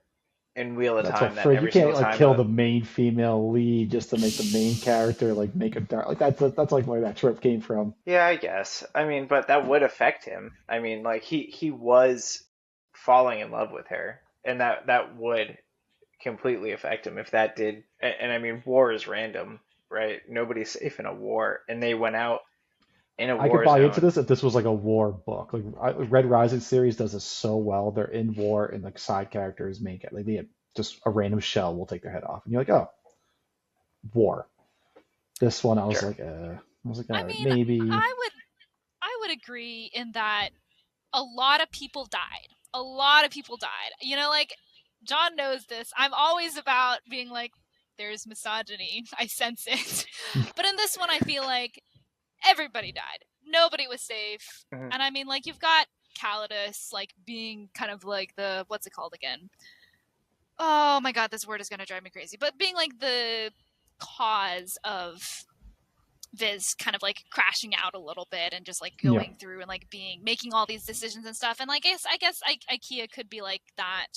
in Wheel of That's what Time that Frid. You every can't single like time kill the main female lead just to make the main character like make a dark. Like that's like where that trope came from. yeah, I guess. I mean, but that would affect him. I mean, like he was falling in love with her, and that would completely affect him if that did. And I mean, war is random, right? Nobody's safe in a war, and they went out in a I could war buy into zone. this if this was like a war book. Like Red Rising series does this so well. They're in war and like side characters make it like they have just a random shell will take their head off, and you're like, oh, war. This one, Sure. I was like, all I right, mean, maybe. I would agree in that a lot of people died. A lot of people died. You know, like John knows this. I'm always about being like, there's misogyny. I sense it. But in this one, I feel like everybody died. Nobody was safe. Mhm. And I mean, like, you've got Catenicus, like, being kind of like the, what's it called again? Oh my god, this word is going to drive me crazy. But being like the cause of Viz kind of like crashing out a little bit and just like Yeah, going through and like making all these decisions and stuff. And like I guess IKEA could be like that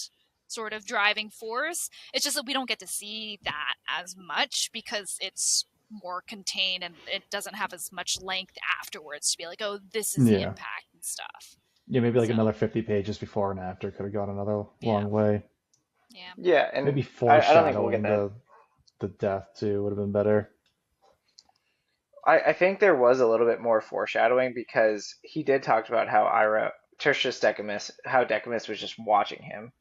sort of driving force. It's just that we don't get to see that as much because it's more contained and it doesn't have as much length afterwards to be like, oh, this is the yeah, impact and stuff. yeah. Maybe like So another 50 pages before and after could have gone another yeah, long way. yeah, Yeah, and Maybe I don't think we'll get foreshadowing that. the death too would have been better. I think there was a little bit more foreshadowing because he did talk about how Tertius Decumus, how Decumus was just watching him.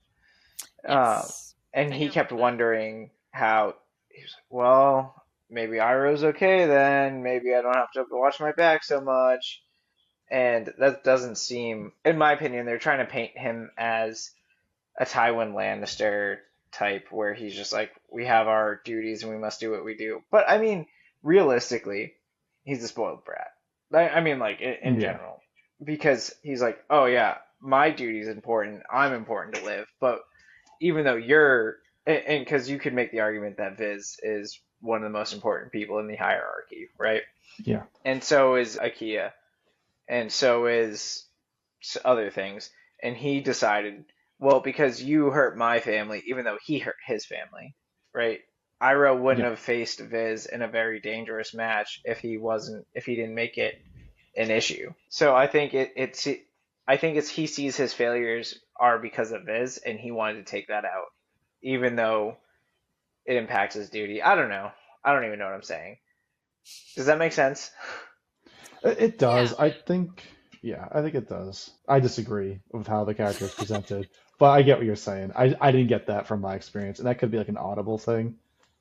Um, yes, and I do he kept remember that. wondering how he was like, well, maybe Iroh's okay then. Maybe I don't have to watch my back so much. And that doesn't seem, in my opinion, they're trying to paint him as a Tywin Lannister type where he's just like, we have our duties and we must do what we do. But I mean, realistically, he's a spoiled brat. I mean, like in Yeah, general, because he's like, oh yeah, my duty is important. I'm important to live. But even though you're, and because you could make the argument that Viz is one of the most important people in the hierarchy, right? yeah, And so is Ikea, and so is other things. And he decided, well, because you hurt my family, even though he hurt his family, right? Iroh wouldn't yeah, have faced Viz in a very dangerous match if he didn't make it an issue. So I think I think it's he sees his failures are because of Viz, and he wanted to take that out, even though it impacts his duty. I don't know. I don't even know what I'm saying. Does that make sense? it Yeah, does. I think. Yeah, I think it does. I disagree with how the character is presented, but I get what you're saying. I didn't get that from my experience, and that could be like an audible thing.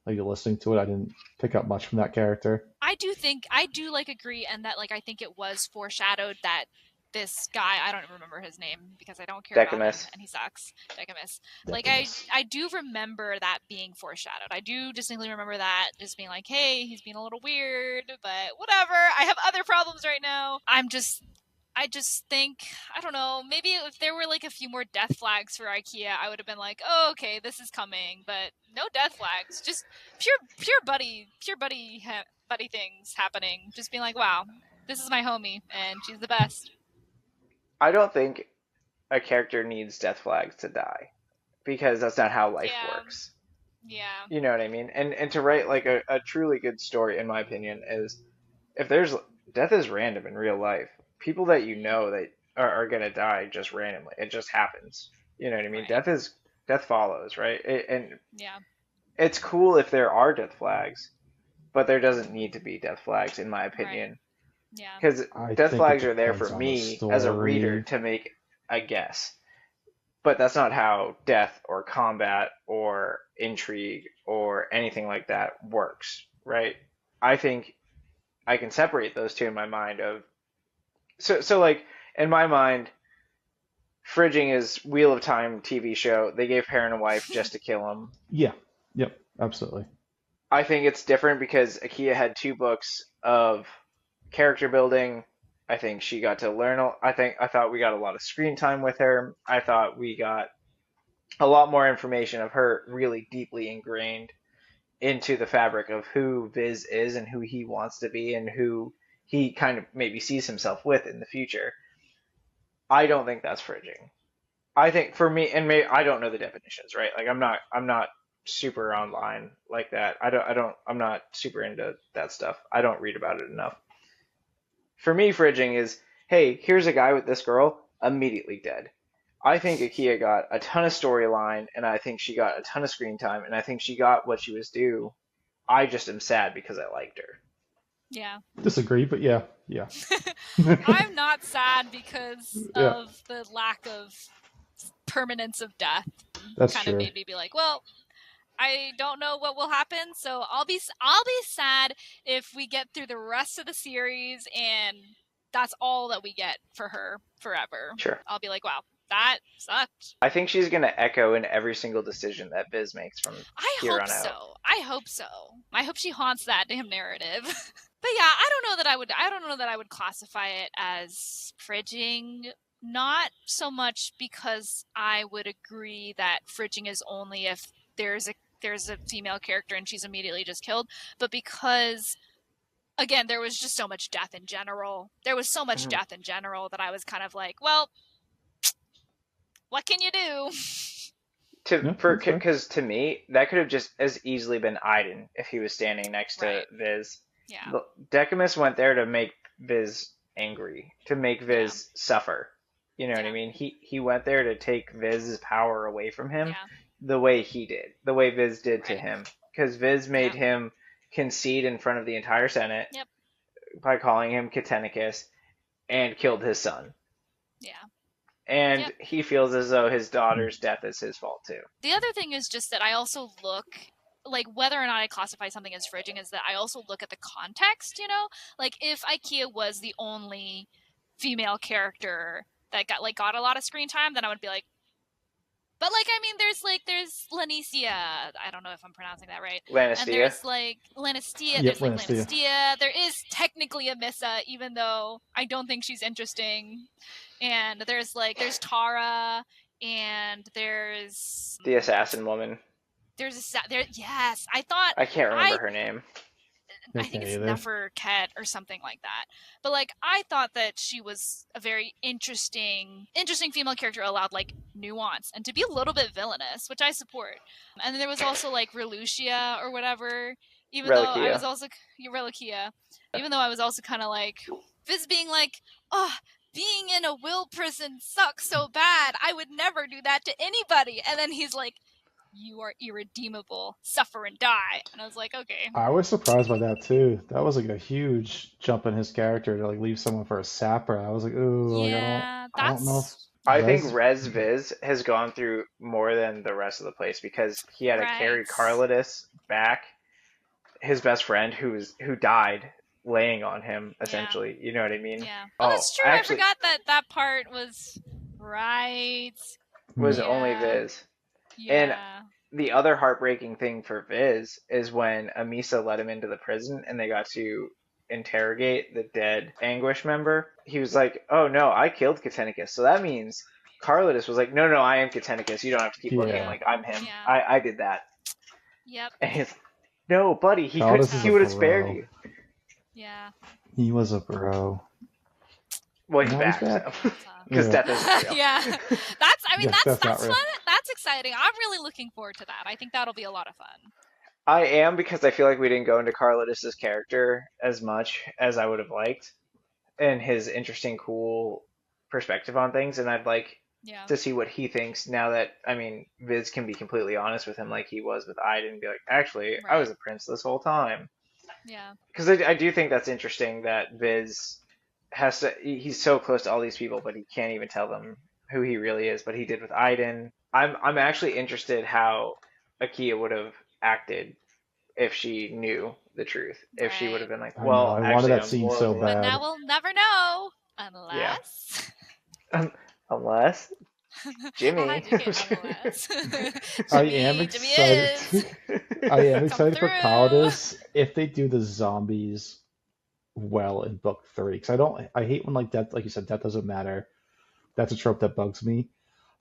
Like you're listening to it, I didn't pick up much from that character. I do like agree and that like I think it was foreshadowed that this guy, I don't remember his name because I don't care about him Decumus. and he sucks. Decumus. Like Decumus. I do remember that being foreshadowed. I do distinctly remember that just being like, hey, he's being a little weird, but whatever. I have other problems right now. I'm just I just think, I don't know, maybe if there were like a few more death flags for IKEA, I would have been like, oh, okay, this is coming, but no death flags, just pure buddy things happening, just being like, wow, this is my homie, and she's the best. I don't think a character needs death flags to die because that's not how life Yeah, works. yeah, You know what I mean? And to write like a truly good story, in my opinion, is if there's death is random in real life. People that you mm, know that are gonna die just randomly. It just happens. You know what I mean? right, Death follows, right? And yeah, it's cool if there are death flags, but there doesn't need to be death flags, in my right, opinion, yeah, because I death think it flags are there for depends on the me as a reader story. to make a guess. But that's not how death or combat or intrigue or anything like that works, right? I think I can separate those two in my mind of so like in my mind, Fridging is Wheel of Time TV show. They gave Perrin a wife just to kill him. Yeah. Yep. Absolutely. I think it's different because Akia had two books of character building. I think she got to learn. I thought we got a lot of screen time with her. I thought we got a lot more information of her really deeply ingrained into the fabric of who Viz is and who he wants to be and who he kind of maybe sees himself with in the future. I don't think that's Fridging. I think for me, and maybe I don't know the definitions, right? Like I'm not super online like that. I'm not super into that stuff. I don't read about it enough. For me, fridging is, hey, here's a guy with this girl, immediately dead. I think Akia got a ton of storyline, and I think she got a ton of screen time, and I think she got what she was due. I just am sad because I liked her. yeah. Disagree, but yeah. Yeah. I'm not sad because Yeah. of the lack of permanence of death. That's Kind of true. made me be like, well, I don't know what will happen, so I'll be sad if we get through the rest of the series and that's all that we get for her forever. Sure. I'll be like, wow, that sucked. I think she's going to echo in every single decision that Viz makes from I here hope on out. so. I hope so. I hope she haunts that damn narrative. But yeah, I don't know that I would classify it as fridging. Not so much because I would agree that fridging is only if there's a female character and she's immediately just killed, but because again, there was just so much death in general. There was so much Mhm. death in general that I was kind of like, well, what can you do? Yeah, that's fair. Because to me that could have just as easily been Iden if he was standing next to Right. Viz. Yeah. Decimus went there to make Viz angry, to make Yeah. Viz suffer. You know what I Yeah. mean? He went there to take Viz's power away from him Yeah. the way he did, the way Viz did to Right. him. Because Viz made Yeah. him concede in front of the entire Senate Yep. by calling him Catenicus and killed his son. Yeah. And Yep. he feels as though his daughter's death is his fault too. The other thing is just that I also look like whether or not I classify something as fridging is that I also look at the context, you know? Like if IKEA was the only female character that got a lot of screen time, then I would be like, but like I mean there's Lanicia. I don't know if I'm pronouncing that right. And Lannistia. there's like Lannistia, Yep, there's like Lannistia. Lannistia. There is technically a Missa, even though I don't think she's interesting. And there's Tara and The assassin woman. yes, I thought I can't remember I her name. I I think can't it's either. Neferket or something like that. But like I thought that she was a very interesting female character, allowed like nuance and to be a little bit villainous, which I support. And then there was also like Relucia or whatever, even though I was Reliquia. also Reliquia, even though I was also kind of like Viz being like, oh, being in a will prison sucks so bad. I would never do that to anybody. And then he's like, you are irredeemable, suffer and die. And I was like, okay. I was surprised by that too. That was like a huge jump in his character to like leave someone for a sapper. I was like, ooh, like Yeah, I don't know if that's I yeah. think Res. Res Viz has gone through more than the rest of the place because he had to carry Right. Carlitus back, his best friend who died laying on him Yeah. essentially. You know what I mean? Yeah. Oh, Oh, that's true. I actually, forgot that that part was right. was Yeah. only Yeah. Viz. And Yeah. the other heartbreaking thing for Viz is when Amisa let him into the prison and they got to interrogate the dead Anguish member, he was like, "Oh no, I killed Catenicus." So that means Carlotus was like, "No, I am Catenicus. You don't have to keep looking. Yeah. Like I'm him. Yeah. I did that." Yep. And he's, "No, buddy, Carlotus is he a would have spared bro. you." Yeah. He was a bro. Well, he's Now he's back, back. so because Yeah. death isn't real. Yeah. Yeah, That's not real. fun. That's exciting. I'm really looking forward to that. I think that'll be a lot of fun. I am, because I feel like we didn't go into Carlotus's character as much as I would have liked, and his interesting, cool perspective on things, and I'd like Yeah. to see what he thinks now that, I mean, Viz can be completely honest with him like he was with Iden and be like, actually, I was a prince this whole time. Yeah. Because I do think that's interesting that Viz he's so close to all these people, but he can't even tell them who he really is, but he did with Iden. I'm actually interested how Akia would have acted if she knew the truth. If she would have been like, I know. well, I wanted actually, that I'm scene so loyal. But bad. now we'll never know Yeah. unless. Unless Jimmy. How'd you get unless? I am Jimmy excited. is. I am excited for through. Carlotus if they do the zombies well in book 3. Because I hate when like death, like you said, death doesn't matter. That's a trope that bugs me.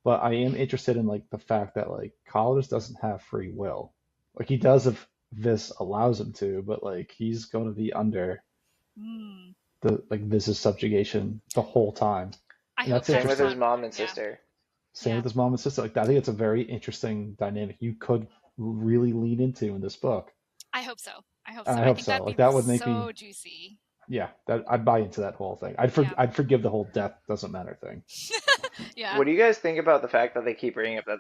But I am interested in like the fact that like Carlotus doesn't have free will. Like he does if this allows him to, but like he's going to be under Mm. the like Vis's subjugation the whole time. I And hope that's Same with interesting. his mom and Yeah. sister. Same Yeah. with his mom and sister. Like I think it's a very interesting dynamic you could really lean into in this book. I hope so. I hope so. And I I hope think so. that'd Like be that would make so me, juicy. yeah, that I'd buy into that whole thing. Yeah. I'd forgive the whole death doesn't matter thing. Yeah. What do you guys think about the fact that they keep bringing up that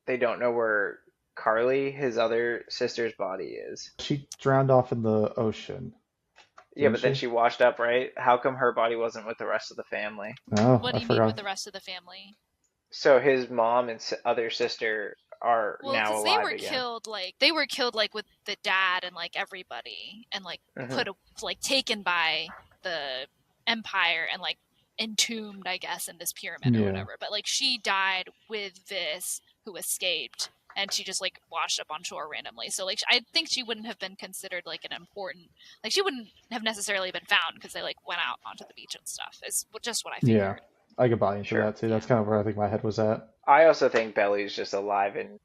they don't know where Carly, his other sister's body is? She drowned off in the ocean. Yeah, Didn't but then she? she washed up, right? How come her body wasn't with the rest of the family? Oh, What I do you mean with forgot. the rest of the family? So his mom and other sister are Well, now because they alive were again. killed like with the dad and like everybody, and like Mhm. taken by the Empire and like entombed, I guess, in this pyramid or Yeah. whatever. But like she died with Vis, who escaped, and she just like washed up on shore randomly. So like I think she wouldn't have been considered like an important, like she wouldn't have necessarily been found because they like went out onto the beach and stuff. Is just what I figured. Yeah, I could buy into Sure. that too. That's kind of where I think my head was at. I also think Belly's just alive in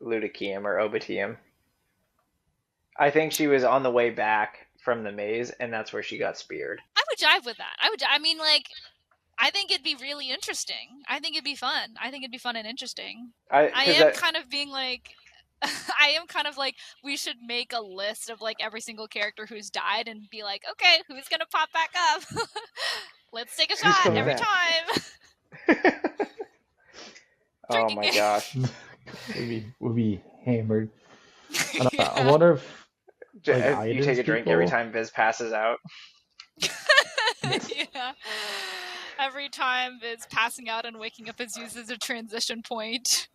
Ludicium or Obiteum. I think she was on the way back from the maze, and that's where she got speared. I would jive with that. I mean, like, I think it'd be really interesting. I think it'd be fun. I think it'd be fun and interesting. I am kind of being like, I am kind of like, we should make a list of like every single character who's died and be like, okay, who's gonna pop back up? Let's take a shot coming every back? time. Oh Drinking my game. gosh. We'd be hammered. And Yeah. I wonder if like, You Iden's take a drink every people- time Viz passes out. Yeah. Every time Viz passing out and waking up is used as a transition point.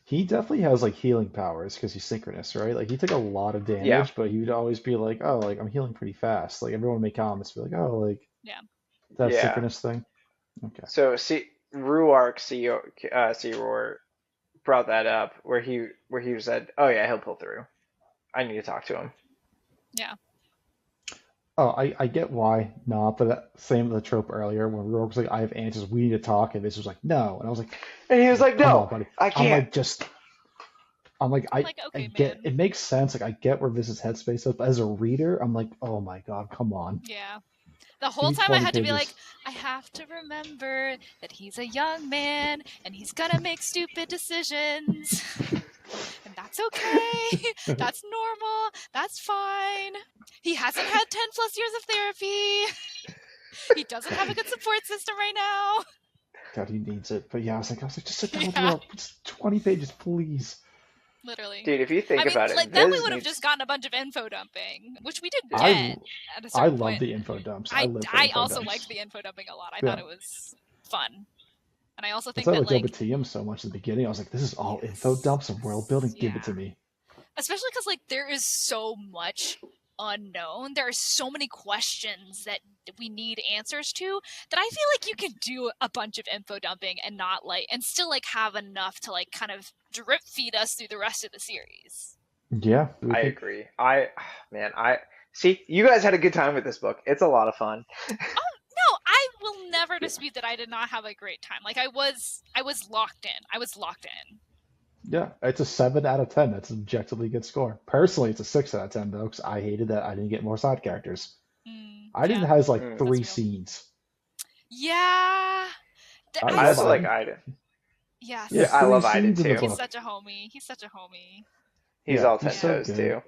He definitely has like healing powers because he's synchronous, right? Like he took a lot of damage, Yeah. but he would always be like, "Oh, like I'm healing pretty fast." Like everyone would make comments, be like, "Oh, like Yeah. that Yeah. synchronous thing." Okay. So Ruark Searoar brought that up where he said, "Oh yeah, he'll pull through. I need to talk to him." Yeah. Oh, I get why not, but that same the trope earlier when Rogue was like, "I have answers. We need to talk," and this was like, "No," and I was like, And he was like, "Come "No, on, buddy." I I'm can't." like, just. I'm like, I okay, get man. it makes sense. Like I get where Vis's headspace is, but as a reader, I'm like, oh my god, come on. Yeah. The whole Give me time I 20 had to be like, pages. I have to remember that he's a young man and he's gonna make stupid decisions. And that's okay. That's normal. That's fine. He hasn't had 10 plus years of therapy. He doesn't have a good support system right now. God, he needs it. But yeah, I was like, just sit down with Yeah. Rogue. Just 20 pages, please. Literally. Dude, if you think I mean, about it, like, then we Viz would have needs- just gotten a bunch of info dumping, which we did get I at a I certain love point. the info dumps. I I, live for I info also dumps. liked the info dumping a lot. I Yeah. thought it was fun. And I also think That's why I that, liked like, Obiteum so much in the beginning. I was like, this is all Yes. info dumps and world building. Give Yeah. it to me. especially because, like, there is so much unknown. There are so many questions that we need answers to that I feel like you can do a bunch of info dumping and not, like, and still, like, have enough to, like, kind of drip feed us through the rest of the series. Yeah. I agree. I See, you guys had a good time with this book. It's a lot of fun. Oh no, I will never dispute that I did not have a great time. Like I was locked in. I was locked in. Yeah, it's a 7 out of 10. That's an objectively good score. Personally, it's a 6 out of 10 though, because I hated that I didn't get more side characters. I Yeah, didn't has like Mm. three that's real. scenes. Yeah. I I I also love like Iden. Iden. yes. He has I three love Iden scenes in the too. He's book. such a homie. He's such a homie. He's Yeah, all he's ten so toes good. too.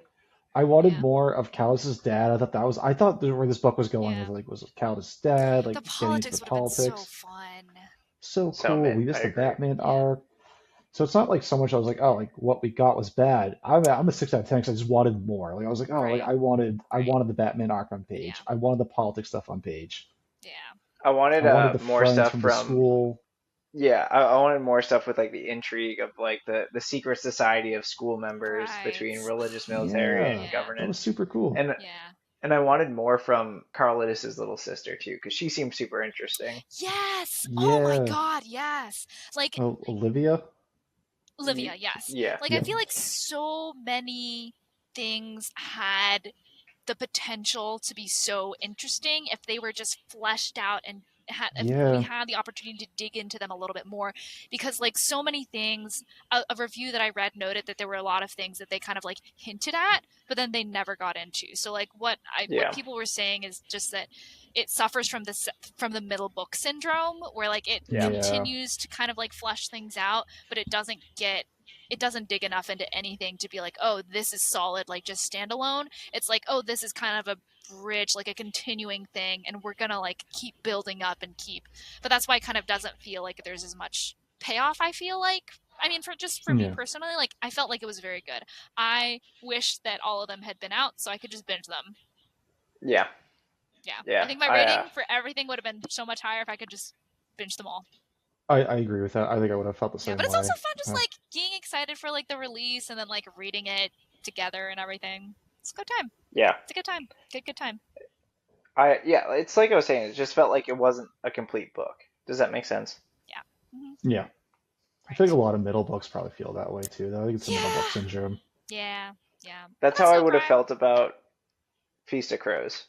I wanted Yeah. more of Callus's dad. I thought where this book was going Yeah. was like was Callus's dad, like The getting into the politics would have been so politics. fun. So So cool. We mid. I just the agree. Batman Yeah. arc. So it's not like so much I was like, oh, like what we got was bad. I'm a 6 out of 10 because I just wanted more. Like I was like, oh, like Right. I wanted Right. the Batman arc on page. Yeah. I wanted the politics stuff on page. Yeah. I wanted I wanted the more friends stuff from the from. school. Yeah, I wanted more stuff with like the intrigue of like the secret society of school members Right. between religious, military, Yeah, and Yeah. that was governance. super cool. And Yeah. and I wanted more from Carlitus's little sister too, because she seemed super interesting. Yes. Oh my Yeah, God. Yes. Like Olivia. Olivia. Yes. Yeah, Like I Yeah, feel like so many things had the potential to be so interesting if they were just fleshed out and if we yeah, had the opportunity to dig into them a little bit more, because like so many things, a review that I read noted that there were a lot of things that they kind of like hinted at but then they never got into. So like what yeah, people were saying is just that it suffers from the middle book syndrome, where like it yeah, yeah, continues to kind of like flesh things out but it doesn't dig enough into anything to be like, oh, this is solid, like just standalone. It's like, oh, this is kind of a bridge, like a continuing thing, and we're gonna like keep building up and keep. But that's why it kind of doesn't feel like there's as much payoff. I feel like. I mean, for me yeah. personally, like I felt like it was very good. I wish that all of them had been out so I could just binge them. yeah, Yeah, I yeah. think my rating for everything would have been so much higher if I could just binge them all. I agree with that. I think I would have felt the Yeah, same but it's also way. fun just Yeah. like being excited for like the release and then like reading it together and everything. It's a good time. Yeah. It's a good time. Good time. Yeah, it's like I was saying, it just felt like it wasn't a complete book. Does that make sense? Yeah. Yeah. I think a lot of middle books probably feel that way too, though. I think it's a middle book syndrome. Yeah. Yeah. That's how I would have felt about Feast of Crows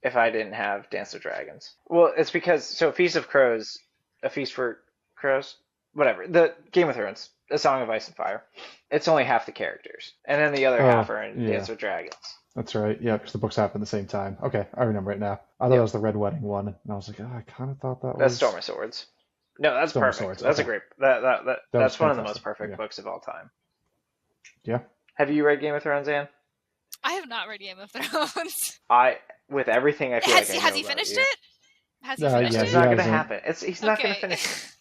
if I didn't have Dance of Dragons. Well, it's because Feast of Crows, A Feast for Crows, whatever. The Game of Thrones, A Song of Ice and Fire. It's only half the characters, and then the other half Oh, are in yeah. Dance with Dragons. That's right. Yeah, because the books happen at the same time. Okay, I remember it now. I thought it was the Red Wedding one, and I was like, oh, I kind of thought that That's was Storm of Swords. No, that's Storm of perfect. Swords. That's a Okay, great. that was That's one of the most fantastic. perfect Yeah, books of all time. yeah. Have you read Game of Thrones, Anne? I have not read Game of Thrones. With everything, I feel like I know Has he about finished you. it? Has he Yeah, finished yeah, It's he it? not gonna hasn't. happen. He's not gonna Okay. finish it.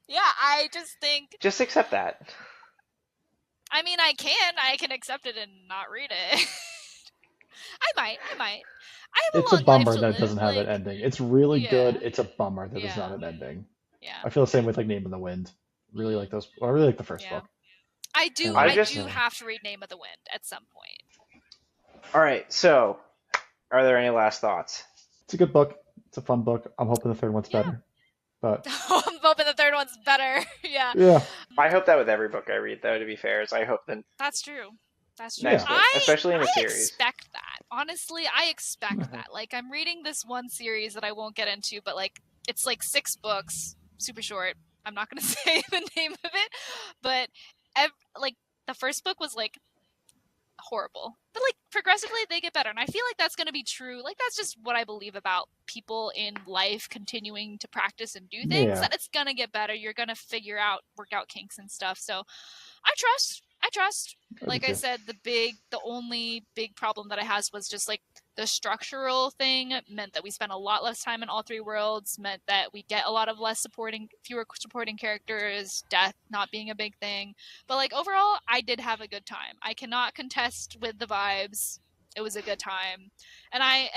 Yeah, I just think. Just accept that. I mean, I can accept it and not read it. I might. I have It's a a long life bummer to that it live. doesn't have Like, an ending. It's really good. yeah, It's a bummer that there's not yeah, an ending. yeah, I feel the same with like Name in the Wind. Really like those. I really like the first yeah. book. I do. And I I just. do have to read Name of the Wind at some point. All right. So, are there any last thoughts? It's a good book. It's a fun book. I'm hoping the third one's Yeah. better. But I'm hoping the third one's better. Yeah, yeah, I hope that with every book I read, though. To be fair, is I hope the that's true. That's true. next book, especially in a I series. expect that. Honestly, I expect that. Like, I'm reading this one series that I won't get into, but like, it's like 6 books, super short. I'm not gonna say the name of it, but like the first book was like horrible, but like progressively they get better, and I feel like that's going to be true. Like that's just what I believe about people in life continuing to practice and do things, yeah. that it's going to get better. You're going to work out kinks and stuff. So I trust. Like I said, the only big problem that I had was just like the structural thing meant that we spent a lot less time in all 3 worlds, meant that we get a lot of fewer supporting characters, death not being a big thing. But like overall, I did have a good time. I cannot contest with the vibes. It was a good time. And I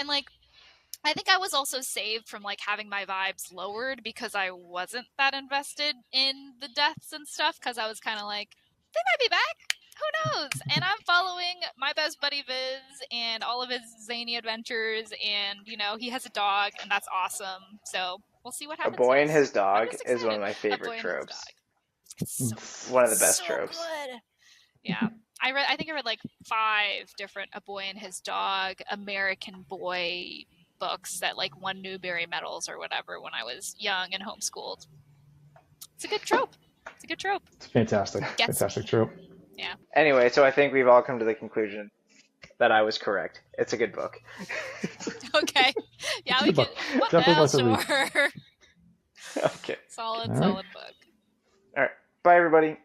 think I was also saved from like having my vibes lowered because I wasn't that invested in the deaths and stuff, because I was kind of like, they might be back. Who knows? And I'm following my best buddy Vis and all of his zany adventures, and he has a dog, and that's awesome. So we'll see what A happens. boy and his I'm dog just is one excited. of my A boy favorite and his tropes. dog. It's so One of the best so tropes. good. Yeah. I think I read like 5 different A Boy and His Dog American Boy books that like won Newbery medals or whatever when I was young and homeschooled. It's a good trope. It's a good trope. It's fantastic. Gets Fantastic me. trope. Yeah. Anyway, so I think we've all come to the conclusion that I was correct. It's a good book. Okay. Yeah, It's a we good can. book. What the Definitely hell? worth a read. Sure. Okay. Solid, All right. solid book. All right. Bye, everybody.